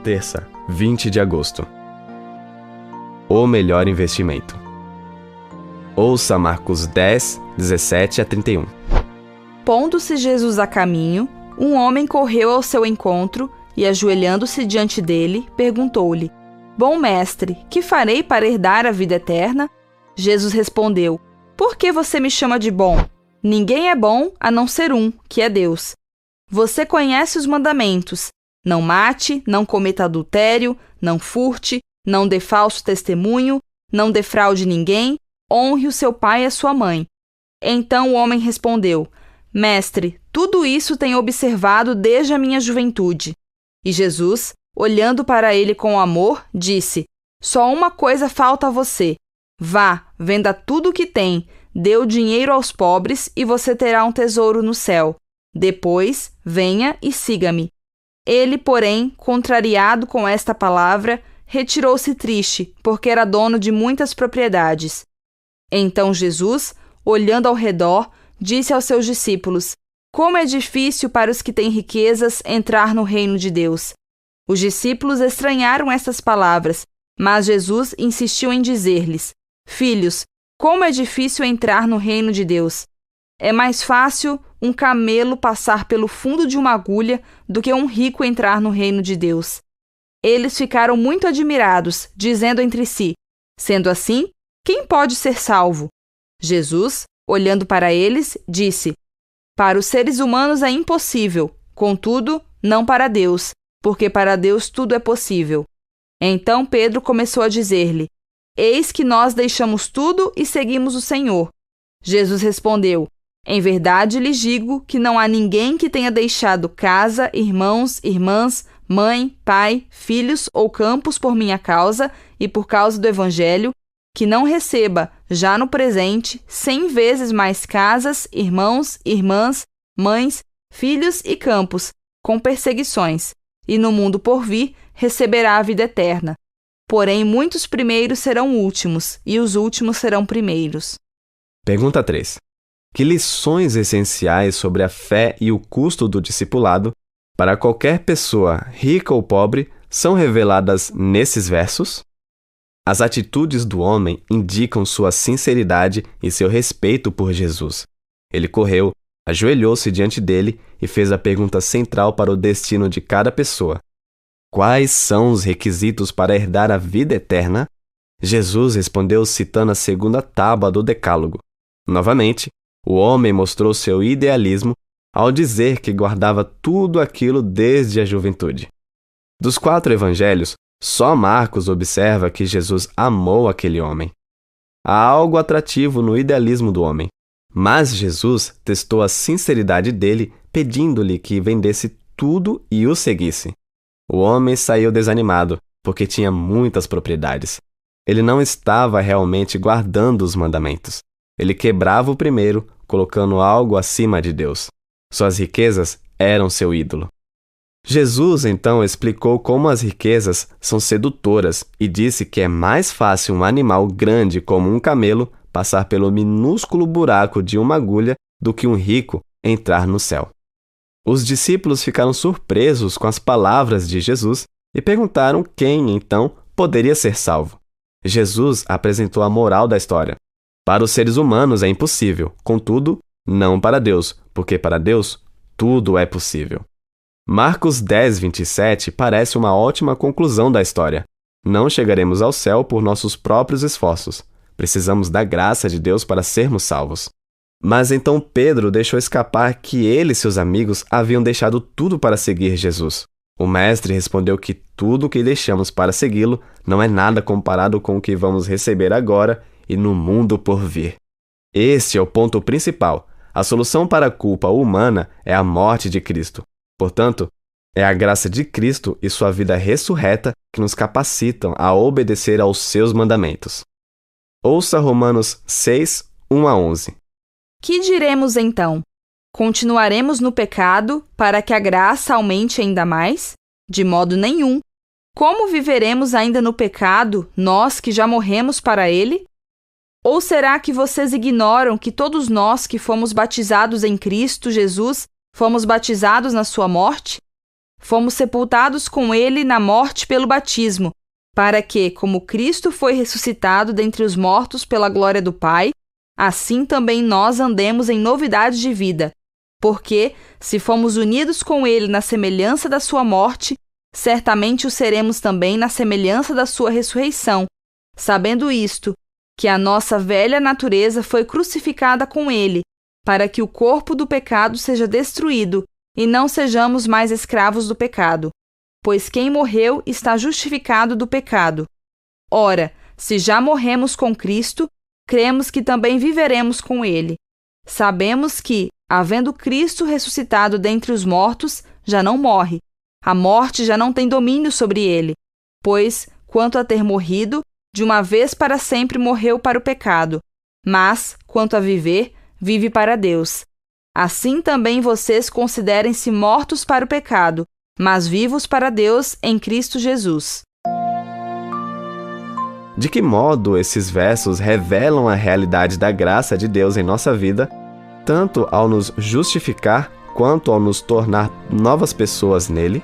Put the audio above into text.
Terça, 20 de agosto. O melhor investimento. Ouça Marcos 10, 17 a 31. Pondo-se Jesus a caminho, um homem correu ao seu encontro e, ajoelhando-se diante dele, perguntou-lhe: Bom mestre, que farei para herdar a vida eterna? Jesus respondeu: Por que você me chama de bom? Ninguém é bom a não ser um, que é Deus. Você conhece os mandamentos: não mate, não cometa adultério, não furte, não dê falso testemunho, não defraude ninguém, honre o seu pai e a sua mãe. Então o homem respondeu: Mestre, tudo isso tenho observado desde a minha juventude. E Jesus, olhando para ele com amor, disse: Só uma coisa falta a você. Vá, venda tudo o que tem, dê o dinheiro aos pobres e você terá um tesouro no céu. Depois, venha e siga-me. Ele, porém, contrariado com esta palavra, retirou-se triste, porque era dono de muitas propriedades. Então Jesus, olhando ao redor, disse aos seus discípulos: Como é difícil para os que têm riquezas entrar no reino de Deus. Os discípulos estranharam estas palavras, mas Jesus insistiu em dizer-lhes: Filhos, como é difícil entrar no reino de Deus. É mais fácil um camelo passar pelo fundo de uma agulha do que um rico entrar no reino de Deus. Eles ficaram muito admirados, dizendo entre si: Sendo assim, quem pode ser salvo? Jesus, olhando para eles, disse: Para os seres humanos é impossível, contudo, não para Deus, porque para Deus tudo é possível. Então Pedro começou a dizer-lhe: Eis que nós deixamos tudo e seguimos o Senhor. Jesus respondeu: Em verdade lhes digo que não há ninguém que tenha deixado casa, irmãos, irmãs, mãe, pai, filhos ou campos por minha causa e por causa do Evangelho, que não receba, já no presente, 100 vezes mais casas, irmãos, irmãs, mães, filhos e campos, com perseguições, e no mundo por vir receberá a vida eterna. Porém, muitos primeiros serão últimos, e os últimos serão primeiros. Pergunta 3. Que lições essenciais sobre a fé e o custo do discipulado para qualquer pessoa, rica ou pobre, são reveladas nesses versos? As atitudes do homem indicam sua sinceridade e seu respeito por Jesus. Ele correu, ajoelhou-se diante dele e fez a pergunta central para o destino de cada pessoa: Quais são os requisitos para herdar a vida eterna? Jesus respondeu citando a segunda tábua do Decálogo. Novamente, o homem mostrou seu idealismo ao dizer que guardava tudo aquilo desde a juventude. Dos 4 evangelhos, só Marcos observa que Jesus amou aquele homem. Há algo atrativo no idealismo do homem, mas Jesus testou a sinceridade dele pedindo-lhe que vendesse tudo e o seguisse. O homem saiu desanimado, porque tinha muitas propriedades. Ele não estava realmente guardando os mandamentos. Ele quebrava o primeiro, colocando algo acima de Deus. Suas riquezas eram seu ídolo. Jesus, então, explicou como as riquezas são sedutoras e disse que é mais fácil um animal grande como um camelo passar pelo minúsculo buraco de uma agulha do que um rico entrar no céu. Os discípulos ficaram surpresos com as palavras de Jesus e perguntaram quem, então, poderia ser salvo. Jesus apresentou a moral da história. Para os seres humanos é impossível, contudo, não para Deus, porque para Deus tudo é possível. Marcos 10, 27 parece uma ótima conclusão da história. Não chegaremos ao céu por nossos próprios esforços. Precisamos da graça de Deus para sermos salvos. Mas então Pedro deixou escapar que ele e seus amigos haviam deixado tudo para seguir Jesus. O mestre respondeu que tudo o que deixamos para segui-lo não é nada comparado com o que vamos receber agora e no mundo por vir. Este é o ponto principal. A solução para a culpa humana é a morte de Cristo. Portanto, é a graça de Cristo e sua vida ressurreta que nos capacitam a obedecer aos seus mandamentos. Ouça Romanos 6, 1 a 11. Que diremos então? Continuaremos no pecado para que a graça aumente ainda mais? De modo nenhum. Como viveremos ainda no pecado, nós que já morremos para ele? Ou será que vocês ignoram que todos nós que fomos batizados em Cristo Jesus fomos batizados na sua morte? Fomos sepultados com ele na morte pelo batismo, para que, como Cristo foi ressuscitado dentre os mortos pela glória do Pai, assim também nós andemos em novidade de vida. Porque, se fomos unidos com ele na semelhança da sua morte, certamente o seremos também na semelhança da sua ressurreição, sabendo isto, que a nossa velha natureza foi crucificada com ele, para que o corpo do pecado seja destruído e não sejamos mais escravos do pecado. Pois quem morreu está justificado do pecado. Ora, se já morremos com Cristo, cremos que também viveremos com ele. Sabemos que, havendo Cristo ressuscitado dentre os mortos, já não morre. A morte já não tem domínio sobre ele, pois, quanto a ter morrido, de uma vez para sempre morreu para o pecado, mas, quanto a viver, vive para Deus. Assim também vocês considerem-se mortos para o pecado, mas vivos para Deus em Cristo Jesus. De que modo esses versos revelam a realidade da graça de Deus em nossa vida, tanto ao nos justificar quanto ao nos tornar novas pessoas nele?